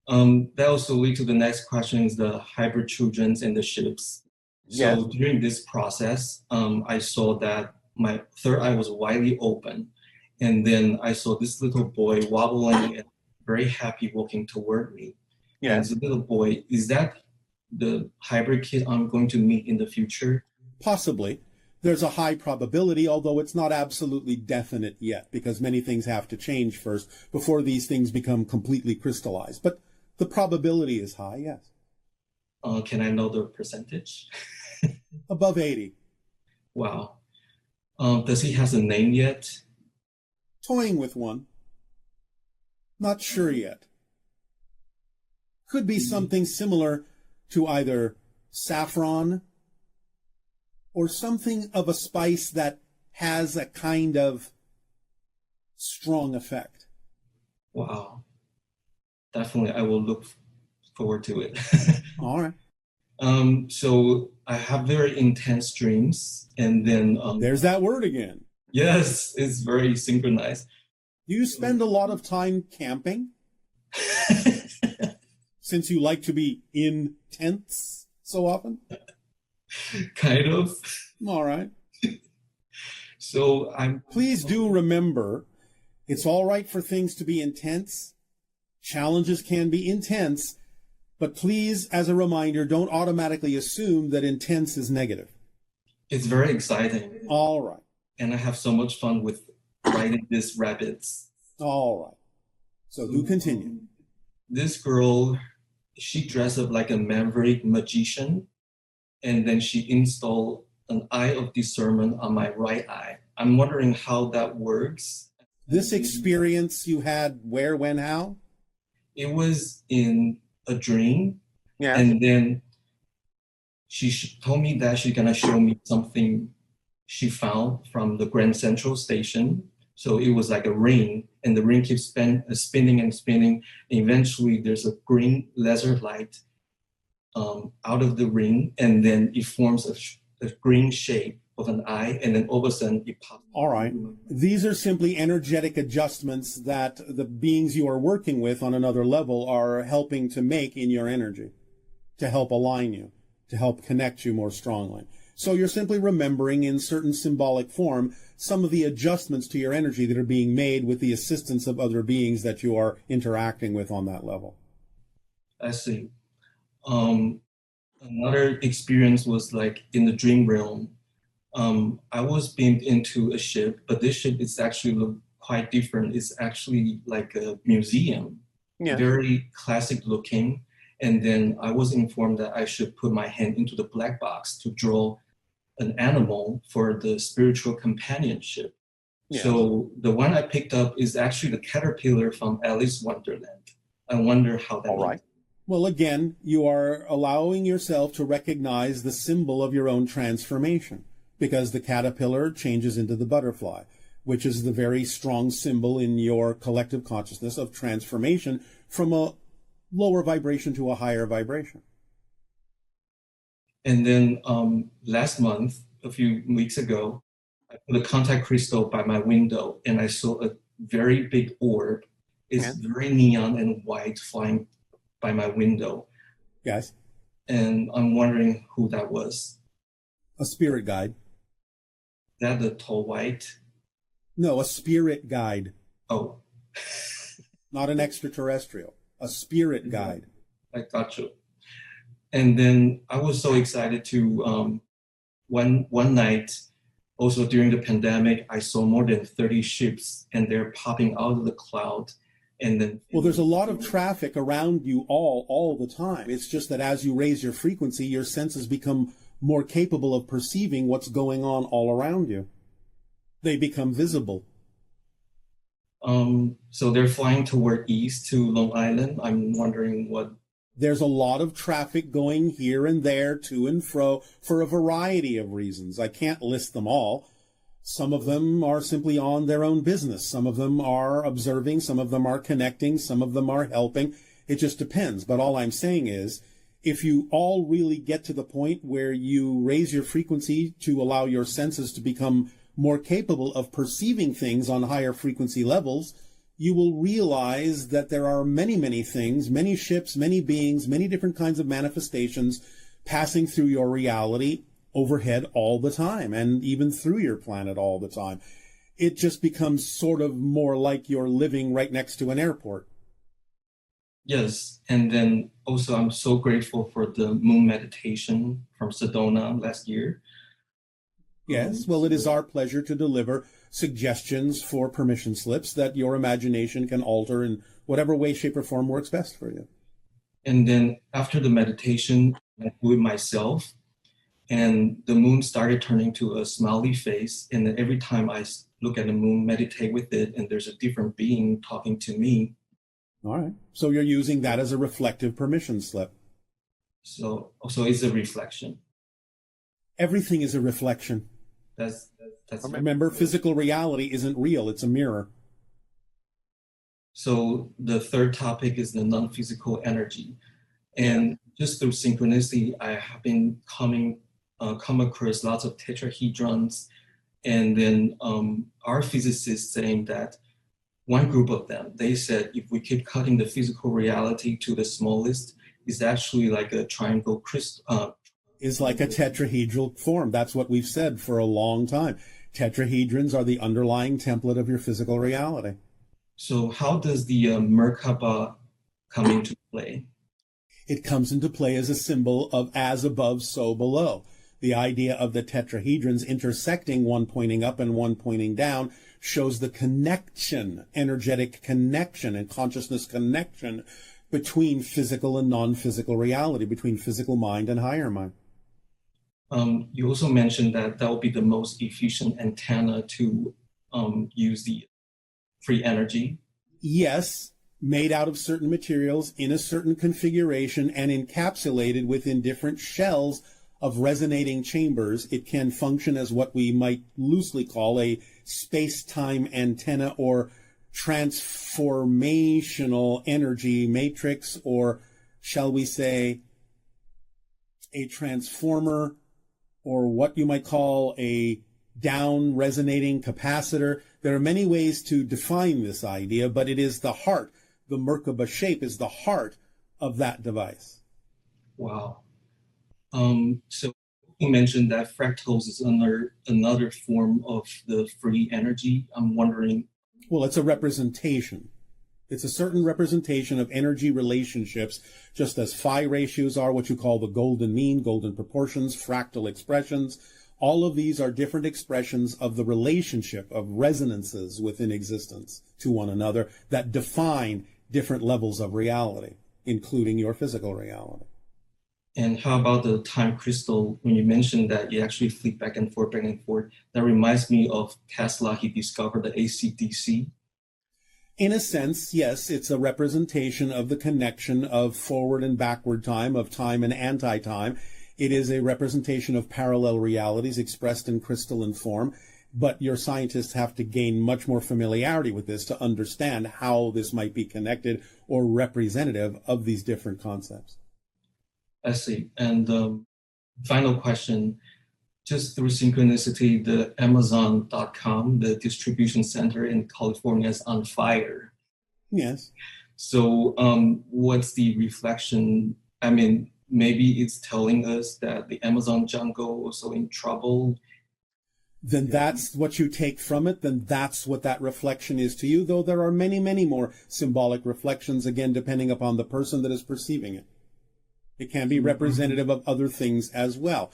That also leads to the next question is the hybrid children and the ships. Yes. So during this process, I saw that my third eye was widely open. And then I saw this little boy wobbling and very happy walking toward me. And Yes. the little boy, is that the hybrid kid I'm going to meet in the future? Possibly. There's a high probability, although it's not absolutely definite yet, because many things have to change first before these things become completely crystallized. But the probability is high, yes. Can I know the percentage? Above 80. Wow. Does he has a name yet? Toying with one. Not sure yet. Could be something similar to either saffron or something of a spice that has a kind of strong effect. Wow. Definitely, I will look forward to it. All right. So I have very intense dreams, and then There's that word again. yes, it's very synchronized. Do you spend a lot of time camping? Since you like to be in tents so often? Kind of. All right. So I'm. Please do remember, it's all right for things to be intense. Challenges can be intense, but please, as a reminder, don't automatically assume that intense is negative. It's very exciting, All right. and I have so much fun with riding these rabbits. All right. So do continue. This girl, she dressed up like a maverick magician, and then she installed an eye of discernment on my right eye. I'm wondering how that works. This experience you had where, when, how? It was in a dream, Yes. and then she told me that she's gonna show me something she found from the Grand Central Station. So it was like a ring, and the ring keeps spinning and spinning. Eventually, there's a green laser light out of the ring, and then it forms a green shape of an eye, and then all of a sudden it pops. All right. These are simply energetic adjustments that the beings you are working with on another level are helping to make in your energy, to help align you, to help connect you more strongly. So you're simply remembering in certain symbolic form some of the adjustments to your energy that are being made with the assistance of other beings that you are interacting with on that level. I see. Another experience was like in the dream realm. I was beamed into a ship, but this ship is actually look quite different. It's actually like a museum, Yes. very classic looking. And then I was informed that I should put my hand into the black box to draw an animal for the spiritual companionship. Yes. So the one I picked up is actually the caterpillar from Alice Wonderland. I wonder how that. All right. Well, again, you are allowing yourself to recognize the symbol of your own transformation, because the caterpillar changes into the butterfly, which is the very strong symbol in your collective consciousness of transformation from a lower vibration to a higher vibration. And then last month, a few weeks ago, I put a contact crystal by my window, and I saw a very big orb. It's very neon and white flying by my window. Yes. And I'm wondering who that was. A spirit guide. Is that the tall white? No, a spirit guide. Oh. Not an extraterrestrial. A spirit guide. I got you. And then I was so excited to, one night, also during the pandemic, I saw more than 30 ships, and they're popping out of the cloud. And then, well, there's a lot of traffic around you all the time. It's just that as you raise your frequency, your senses become more capable of perceiving what's going on all around you. They become visible. So they're flying toward east to Long Island. I'm wondering what. There's a lot of traffic going here and there, to and fro, for a variety of reasons. I can't list them all. Some of them are simply on their own business. Some of them are observing. Some of them are connecting. Some of them are helping. It just depends. But all I'm saying is, if you all really get to the point where you raise your frequency to allow your senses to become more capable of perceiving things on higher frequency levels, you will realize that there are many, many things, many ships, many beings, many different kinds of manifestations passing through your reality overhead all the time, and even through your planet all the time. It just becomes sort of more like you're living right next to an airport. Yes, and then also I'm so grateful for the moon meditation from Sedona last year. Yes, well, it is our pleasure to deliver suggestions for permission slips that your imagination can alter in whatever way, shape, or form works best for you. And then after the meditation, I do it myself, and the moon started turning to a smiley face. And then every time I look at the moon, meditate with it, and there's a different being talking to me. All right. So you're using that as a reflective permission slip. So it's a reflection. Everything is a reflection. That's Remember, physical reality isn't real. It's a mirror. So the third topic is the non-physical energy. And just through synchronicity, I have been come across lots of tetrahedrons. And then our physicists saying that one group of them, they said if we keep cutting the physical reality to the smallest, it's actually like a triangle crystal. Is like a tetrahedral form. That's what we've said for a long time. Tetrahedrons are the underlying template of your physical reality. So how does the Merkaba come into play? It comes into play as a symbol of as above, so below. The idea of the tetrahedrons intersecting, one pointing up and one pointing down, shows the connection, energetic connection and consciousness connection between physical and non-physical reality, between physical mind and higher mind. You also mentioned that will be the most efficient antenna to use the free energy. Yes, made out of certain materials in a certain configuration and encapsulated within different shells of resonating chambers. It can function as what we might loosely call a space-time antenna or transformational energy matrix, or shall we say a transformer, or what you might call a down resonating capacitor. There are many ways to define this idea, but it is the heart. The Merkaba shape is the heart of that device. Wow. So you mentioned that fractals is another form of the free energy. I'm wondering. Well, it's a representation. It's a certain representation of energy relationships, just as phi ratios are what you call the golden mean, golden proportions, fractal expressions. All of these are different expressions of the relationship of resonances within existence to one another that define different levels of reality, including your physical reality. And how about the time crystal? When you mentioned that you actually flick back and forth, that reminds me of Tesla. He discovered the AC/DC. In a sense, yes, it's a representation of the connection of forward and backward time, of time and anti-time. It is a representation of parallel realities expressed in crystalline form, but your scientists have to gain much more familiarity with this to understand how this might be connected or representative of these different concepts. I see. And final question, just through synchronicity, the Amazon.com, the distribution center in California, is on fire. Yes. So what's the reflection? I mean, maybe it's telling us that the Amazon jungle was also in trouble. Then that's what you take from it. Then that's what that reflection is to you, though there are many, many more symbolic reflections, again, depending upon the person that is perceiving it. It can be representative of other things as well.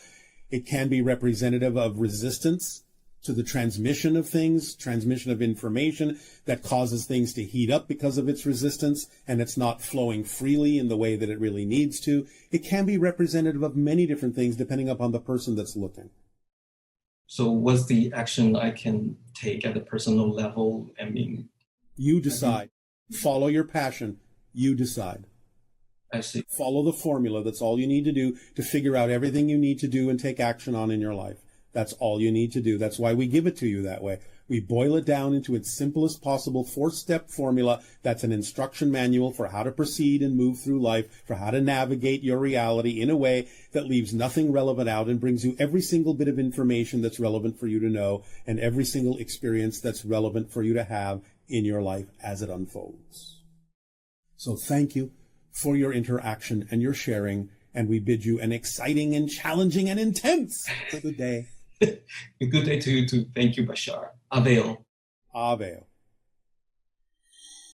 It can be representative of resistance to the transmission of things, transmission of information that causes things to heat up because of its resistance, and it's not flowing freely in the way that it really needs to. It can be representative of many different things depending upon the person that's looking. So what's the action I can take at a personal level? I mean, you decide. Follow your passion. You decide. I see. Follow the formula. That's all you need to do to figure out everything you need to do and take action on in your life. That's all you need to do. That's why we give it to you that way. We boil it down into its simplest possible 4-step formula. That's an instruction manual for how to proceed and move through life, for how to navigate your reality in a way that leaves nothing relevant out and brings you every single bit of information that's relevant for you to know and every single experience that's relevant for you to have in your life as it unfolds. So thank you for your interaction and your sharing, and we bid you an exciting and challenging and intense good day. A good day to you too. Thank you, Bashar. Avail. Avail.